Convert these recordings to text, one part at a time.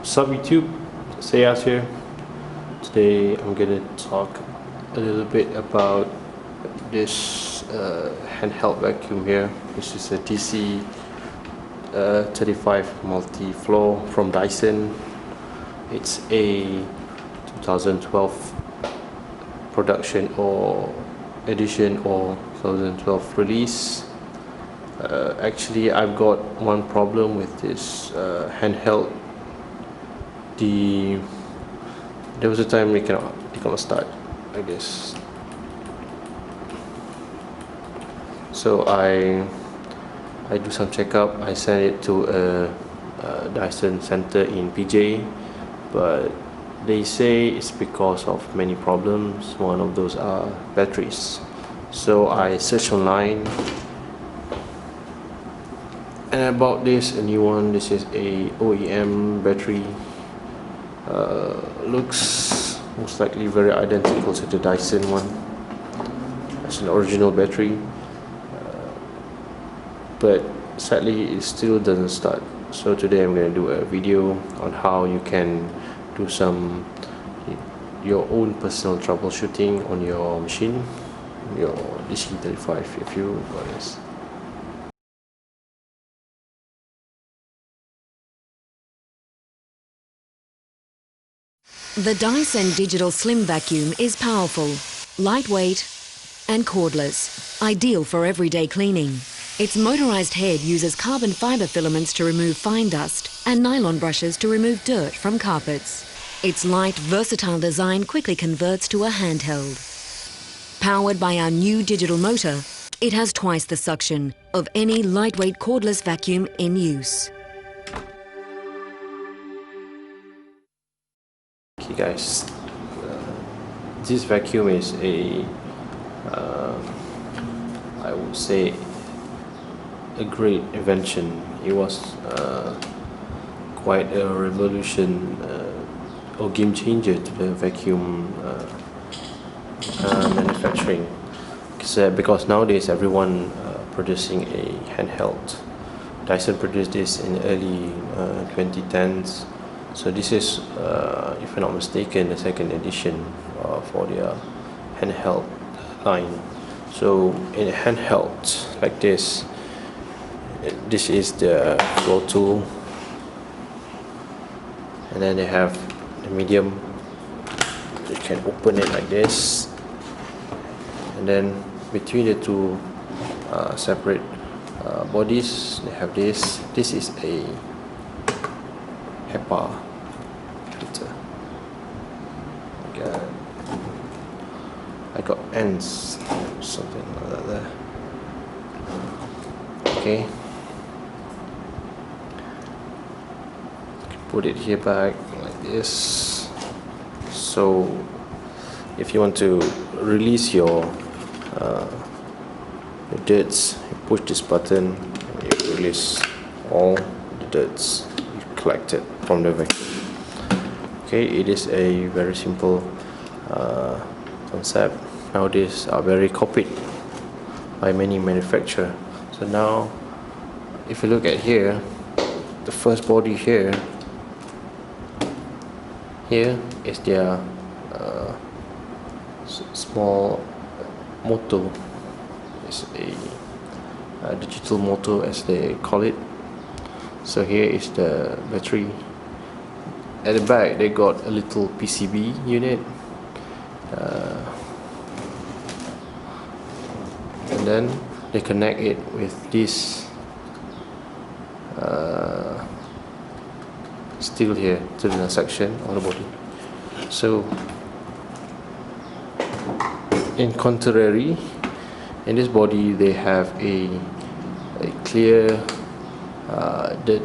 Sup YouTube, Sayas here. Today I'm gonna talk a little bit about this handheld vacuum here. This is a DC35 Multifloor from Dyson. It's a 2012 production or edition or 2012 release. Actually, I've got one problem with this handheld. There was a time it cannot start, I guess. So I do some checkup. I sent it to a Dyson center in PJ, but they say it's because of many problems. One of those are batteries. So I searched online and I bought this, a new one. This is a OEM battery. Looks most likely very identical to the Dyson one. It's an original battery, but sadly it still doesn't start. So today I'm going to do a video on how you can do your own personal troubleshooting on your machine, your DC35 if you got this. The Dyson Digital Slim Vacuum is powerful, lightweight and cordless, ideal for everyday cleaning. Its motorized head uses carbon fiber filaments to remove fine dust and nylon brushes to remove dirt from carpets. Its light, versatile design quickly converts to a handheld. Powered by our new digital motor, it has twice the suction of any lightweight cordless vacuum in use. Okay guys, this vacuum is I would say a great invention. It was quite a revolution or game changer to the vacuum manufacturing, because nowadays everyone producing a handheld. Dyson produced this in early 2010s. So this is, if I'm not mistaken, the second edition for their handheld line. So in a handheld like this is the floor tool, and then they have the medium. You can open it like this, and then between the two separate bodies, they have this. This is a HEPA filter. I got ends, something like that there. Okay, put it here back like this. So if you want to release your dirts, you push this button and you release all the dirts collected from the vacuum. Okay, it is a very simple concept. Nowadays are very copied by many manufacturers. So now if you look at here, the first body here is their small motor. It's a digital motor as they call it. So here is the battery. At the back they got a little PCB unit, and then they connect it with this steel here to the section on the body. So in contrary, in this body they have a clear dirt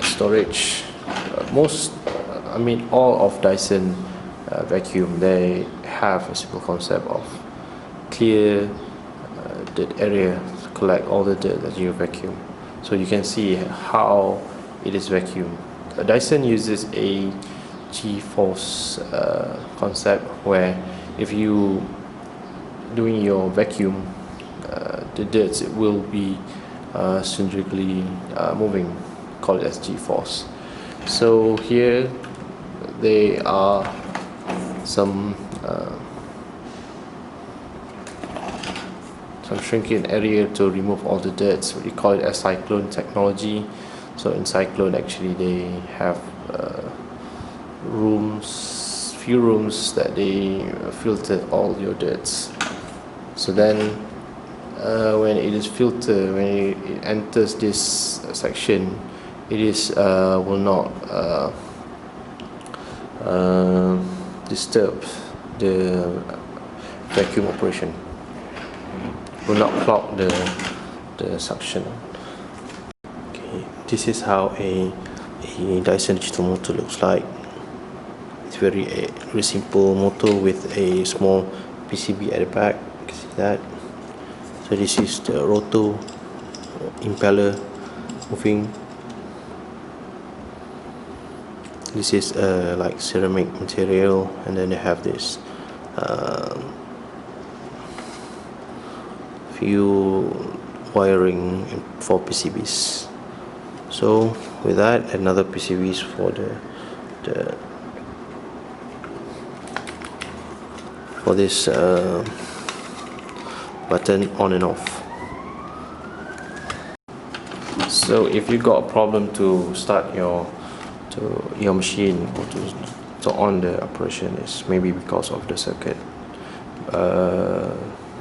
storage. All of Dyson vacuum, they have a simple concept of clear dirt area to collect all the dirt that you vacuum. So you can see how it is vacuumed. Dyson uses a G-force concept, where if you doing your vacuum, the dirt will be cylindrically moving, called as G-force. So here there are some shrinking area to remove all the dirt. So we call it a cyclone technology. So in cyclone, actually they have few rooms that they filter all your dirts. So then when it is filtered, when it enters this section, it is will not disturb the vacuum operation, will not clog the suction. Okay, this is how a Dyson digital motor looks like. It's very simple motor with a small PCB at the back. You can see that. So this is the rotor impeller moving. This is like ceramic material, and then they have this few wiring for PCBs. So with that, another PCBs for this button on and off. So if you got a problem to start your machine or to on the operation, is maybe because of the circuit.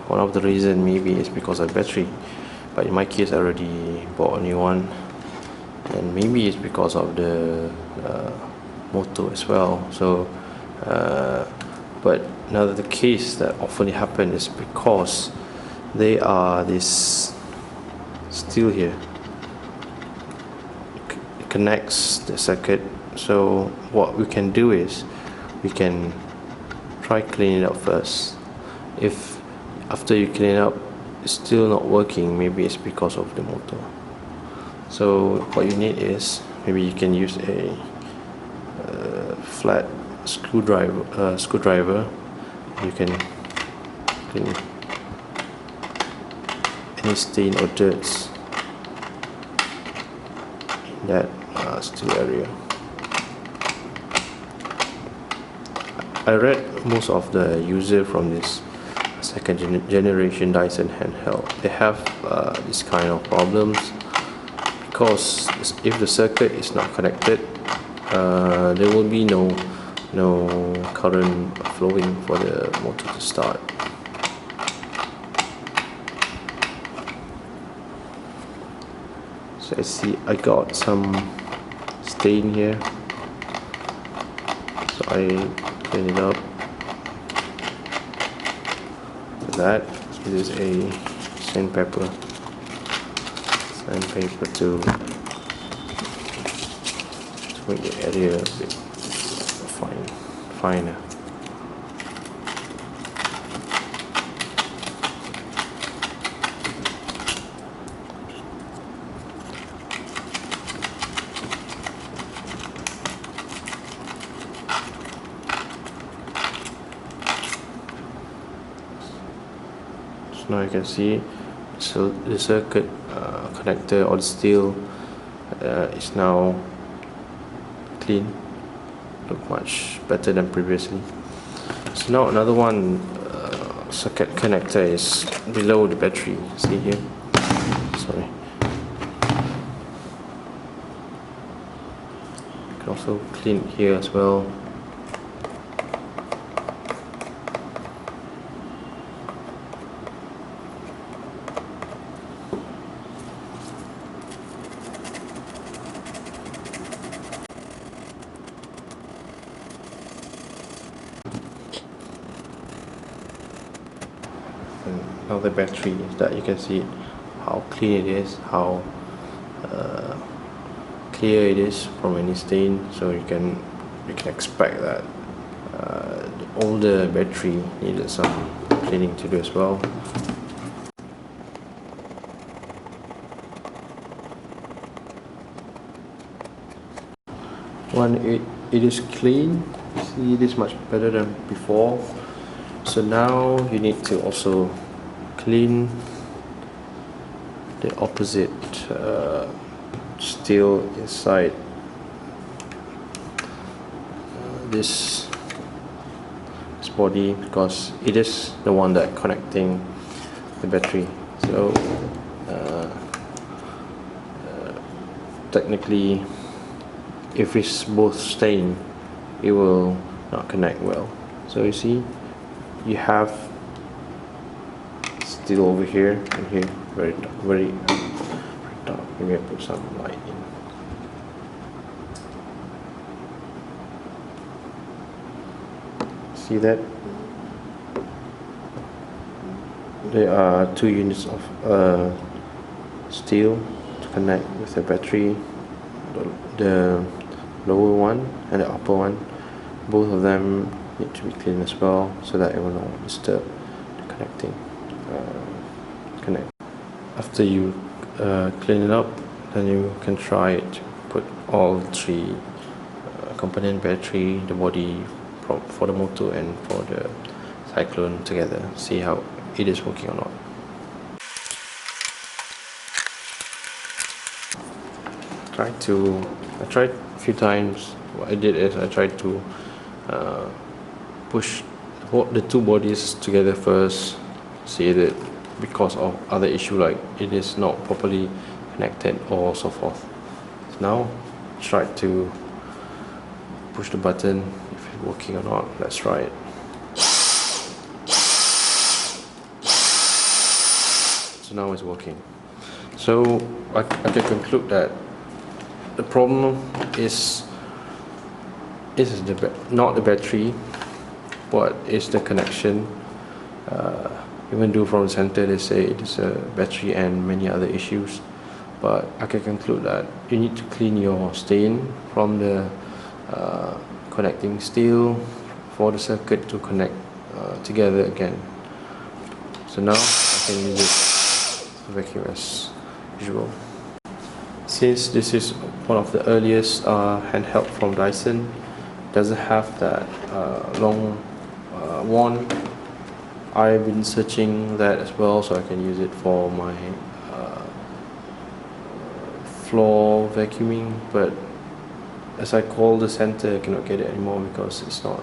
One of the reason maybe is because of battery, but in my case I already bought a new one, and maybe it's because of the motor as well. So but another the case that often happen is because they are this steel here, it connects the circuit. So what we can do is we can try clean it up first. If after you clean it up it's still not working, maybe it's because of the motor. So what you need is maybe you can use a flat screwdriver. You can clean any stain or dirt in that steel area. I read most of the user from this second generation Dyson handheld, they have this kind of problems, because if the circuit is not connected, there will be no current flowing for the motor to start. So I see I got some stain here, so I clean it up with that. This is a sandpaper to make the area a bit finer. So now you can see, so the circuit connector or the steel is now clean, look much better than previously. So now another one circuit connector is below the battery. See here, sorry. You can also clean here as well. And now the battery, that you can see how clean it is, how clear it is from any stain. So you can expect that the older battery needed some cleaning to do as well. When it is clean, see, it is much better than before. So now you need to also clean the opposite steel inside this body, because it is the one that connecting the battery. So technically, if it's both stained, it will not connect well. So you see, you have steel over here and here, very dark. Maybe I put some light in. See that? There are 2 units of steel to connect with the battery, the lower one and the upper one. Both of them need to be cleaned as well, so that it will not disturb the connect. After you clean it up, then you can try it. Put all 3 component battery, the body for the motor and for the cyclone together. See how it is working or not. I tried a few times. What I did is I tried to push the 2 bodies together first, see that because of other issue like it is not properly connected or so forth. So now try to push the button, if it's working or not. Let's try it. So now it's working. So I can conclude that the problem is not the battery, but it's the connection. Even though from the center they say it is a battery and many other issues, but I can conclude that you need to clean your stain from the connecting steel for the circuit to connect together again. So now I can use it to vacuum as usual. Since this is one of the earliest handheld from Dyson, doesn't have that long wand. I've been searching that as well, so I can use it for my floor vacuuming, but as I call the center, I cannot get it anymore because it's not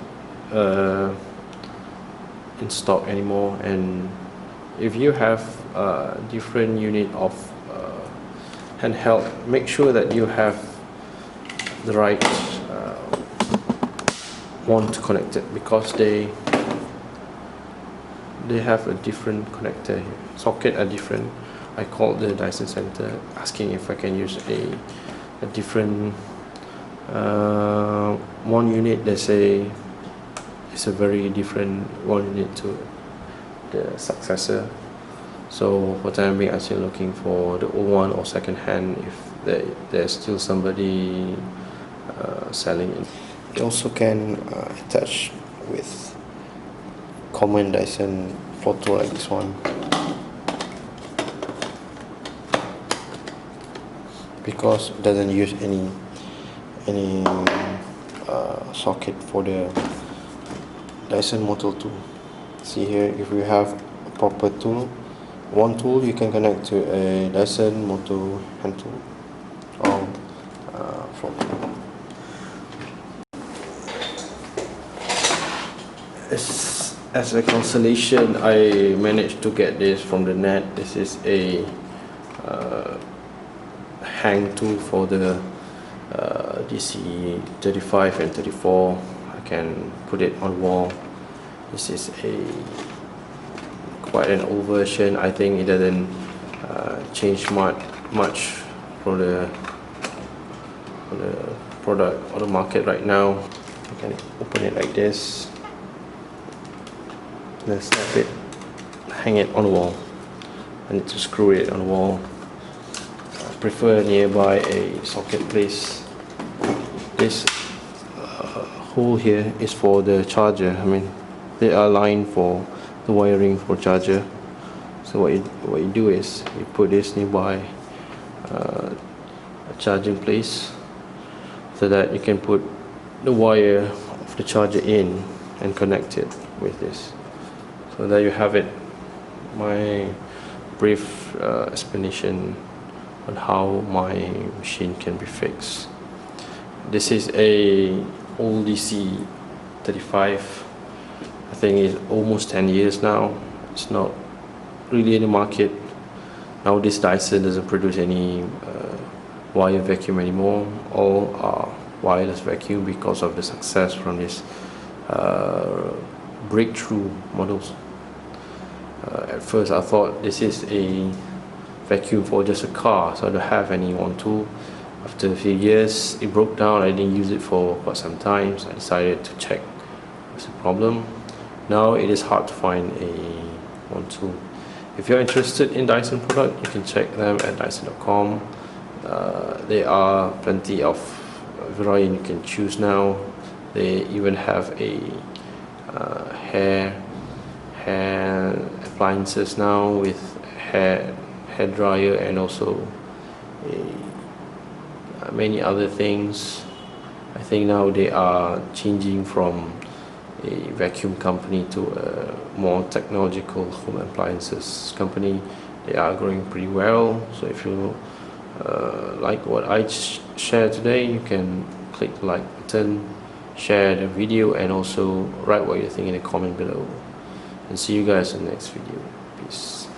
in stock anymore. And if you have a different unit of handheld, make sure that you have the right one to connect it, because they have a different connector here. Socket are different. I called the Dyson Center asking if I can use a different one unit. They say it's a very different one unit to the successor. So for time being, I'm still looking for the old one or second hand if there's still somebody selling it. You also can attach with common Dyson floor tool like this one, because it doesn't use any socket for the Dyson motor tool. See here, if you have a proper tool, one tool you can connect to a Dyson motor hand tool or floor tool. As a consolation, I managed to get this from the net. This is a hang tool for the DC35 and 34. I can put it on wall. This is quite an old version. I think it doesn't change much from the product or the market right now. You can open it like this. Then snap it, hang it on the wall. I need to screw it on the wall. I prefer nearby a socket place. This hole here is for the charger. I mean, they are lined for the wiring for charger. So what you do is you put this nearby a charging place, so that you can put the wire of the charger in and connect it with this. So there you have it, my brief explanation on how my machine can be fixed. This is a old DC DC35. I think it's almost 10 years now. It's not really in the market. Nowadays Dyson doesn't produce any wire vacuum anymore. All are wireless vacuum because of the success from this breakthrough models. At first I thought this is a vacuum for just a car, so I don't have any one tool. After a few years it broke down. I didn't use it for quite some time, so I decided to check what's the problem. Now it is hard to find a one tool. If you're interested in Dyson product, you can check them at dyson.com. There are plenty of variant you can choose now. They even have a hair appliances now with hair dryer, and also many other things. I think now they are changing from a vacuum company to a more technological home appliances company. They are growing pretty well, so if you like what I share today, you can click the like button, share the video, and also write what you think in the comment below. And see you guys in the next video. Peace.